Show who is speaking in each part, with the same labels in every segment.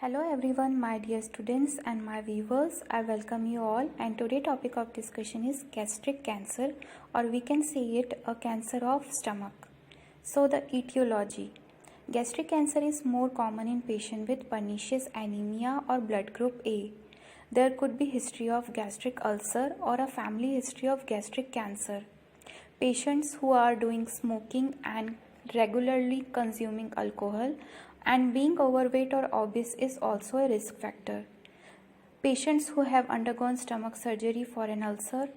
Speaker 1: Hello everyone, my dear students and my viewers. I welcome you all, and today topic of discussion is gastric cancer, or we can say it a cancer of stomach. So the etiology. Gastric cancer is more common in patients with pernicious anemia or blood group A. There could be history of gastric ulcer or a family history of gastric cancer. Patients who are doing smoking and regularly consuming alcohol and being overweight or obese is also a risk factor. Patients who have undergone stomach surgery for an ulcer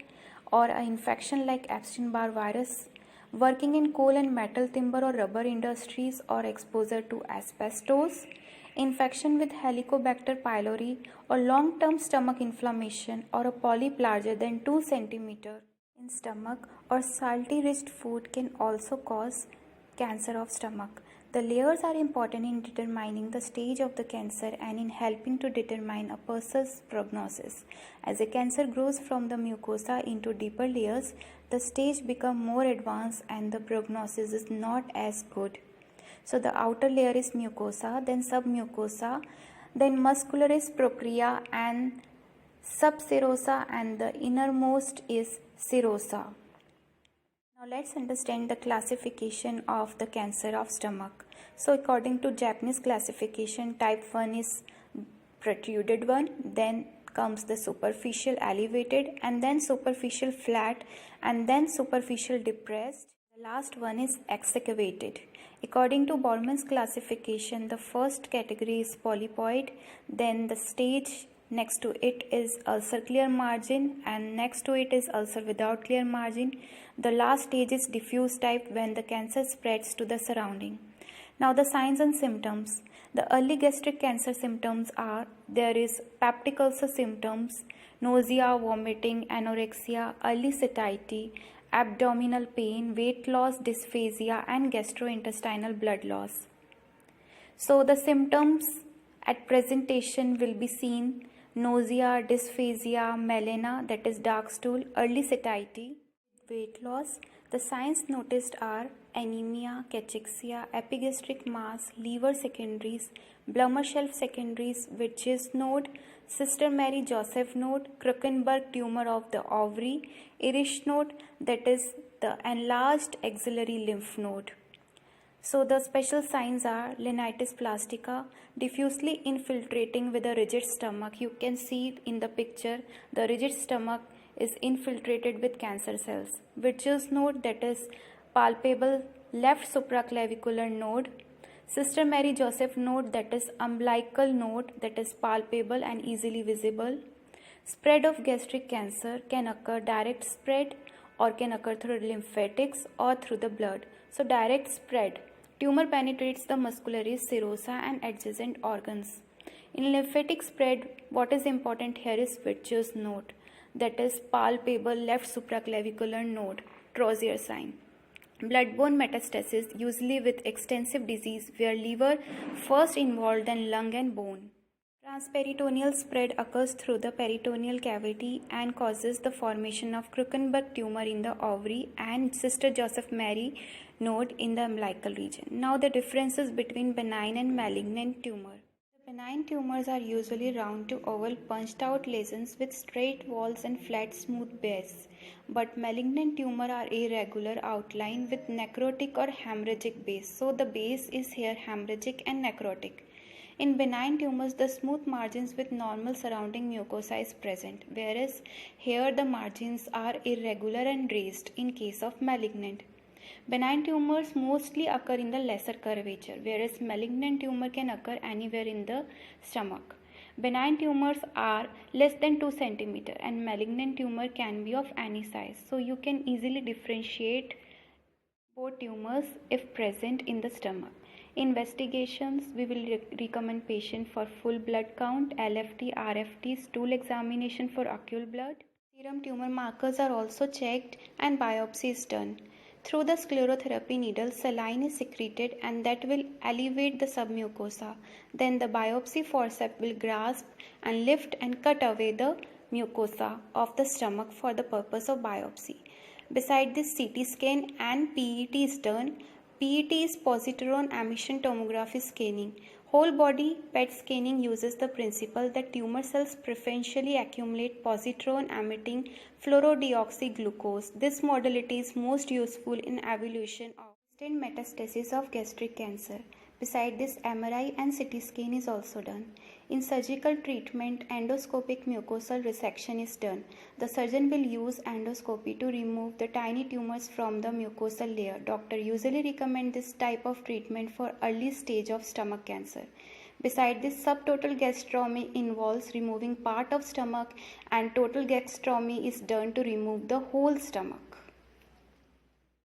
Speaker 1: or an infection like Epstein-Barr virus, working in coal and metal, timber or rubber industries, or exposure to asbestos, infection with Helicobacter pylori, or long-term stomach inflammation, or a polyp larger than 2 cm in stomach, or salty rich food can also cause cancer of stomach. The layers are important in determining the stage of the cancer and in helping to determine a person's prognosis. As a cancer grows from the mucosa into deeper layers, the stage becomes more advanced and the prognosis is not as good. So the outer layer is mucosa, then submucosa, then muscularis propria and subserosa, and the innermost is serosa. Now let's understand the classification of the cancer of stomach. So according to Japanese classification, type 1 is protruded one, then comes the superficial elevated, and then superficial flat, and then superficial depressed. The last one is excavated. According to Bormann's classification, the first category is polypoid, then the stage next to it is ulcer clear margin, and next to it is ulcer without clear margin. The last stage is diffuse type, when the cancer spreads to the surrounding. Now the signs and symptoms. The early gastric cancer symptoms are, there is peptic ulcer symptoms, nausea, vomiting, anorexia, early satiety, abdominal pain, weight loss, dysphagia, and gastrointestinal blood loss. So the symptoms at presentation will be seen: nausea, dysphagia, melena, that is dark stool, early satiety, weight loss. The signs noticed are anemia, cachexia, epigastric mass, liver secondaries, Blummer shelf secondaries, Witch's node, Sister Mary Joseph node, Krukenberg tumor of the ovary, Irish node, that is the enlarged axillary lymph node. So the special signs are linitis plastica, diffusely infiltrating with a rigid stomach. You can see in the picture, the rigid stomach is infiltrated with cancer cells. Witch's node, that is palpable left supraclavicular node. Sister Mary Joseph node, that is umbilical node, that is palpable and easily visible. Spread of gastric cancer can occur direct spread or can occur through lymphatics or through the blood. So direct spread, tumor penetrates the muscularis, serosa and adjacent organs. In lymphatic spread, what is important here is Witch's node, that is palpable left supraclavicular node, Trozier sign. Bloodborne metastasis, usually with extensive disease where liver first involved, then lung and bone. Transperitoneal spread occurs through the peritoneal cavity and causes the formation of Krukenberg tumor in the ovary and Sister Joseph Mary node in the umbilical region. Now the differences between benign and malignant tumor. The benign tumors are usually round to oval punched out lesions with straight walls and flat smooth base, but malignant tumor are irregular outline with necrotic or hemorrhagic base. So the base is here hemorrhagic and necrotic. In benign tumors, the smooth margins with normal surrounding mucosa is present, whereas here the margins are irregular and raised in case of malignant. Benign tumors mostly occur in the lesser curvature, whereas malignant tumor can occur anywhere in the stomach. Benign tumors are less than 2 cm and malignant tumor can be of any size. So you can easily differentiate both tumors if present in the stomach. Investigations, we will recommend patient for full blood count, LFT, RFT, stool examination for occult blood. Serum tumor markers are also checked and biopsy is done. Through the sclerotherapy needle, saline is secreted and that will elevate the submucosa. Then the biopsy forceps will grasp and lift and cut away the mucosa of the stomach for the purpose of biopsy. Beside this, CT scan and PET is done. PET is positron emission tomography scanning. Whole body PET scanning uses the principle that tumor cells preferentially accumulate positron emitting fluorodeoxyglucose. This modality is most useful in evaluation of distant metastasis of gastric cancer. Beside this, MRI and CT scan is also done. In surgical treatment, endoscopic mucosal resection is done. The surgeon will use endoscopy to remove the tiny tumors from the mucosal layer. Doctor usually recommend this type of treatment for early stage of stomach cancer. Beside this, subtotal gastrostomy involves removing part of stomach, and total gastrostomy is done to remove the whole stomach.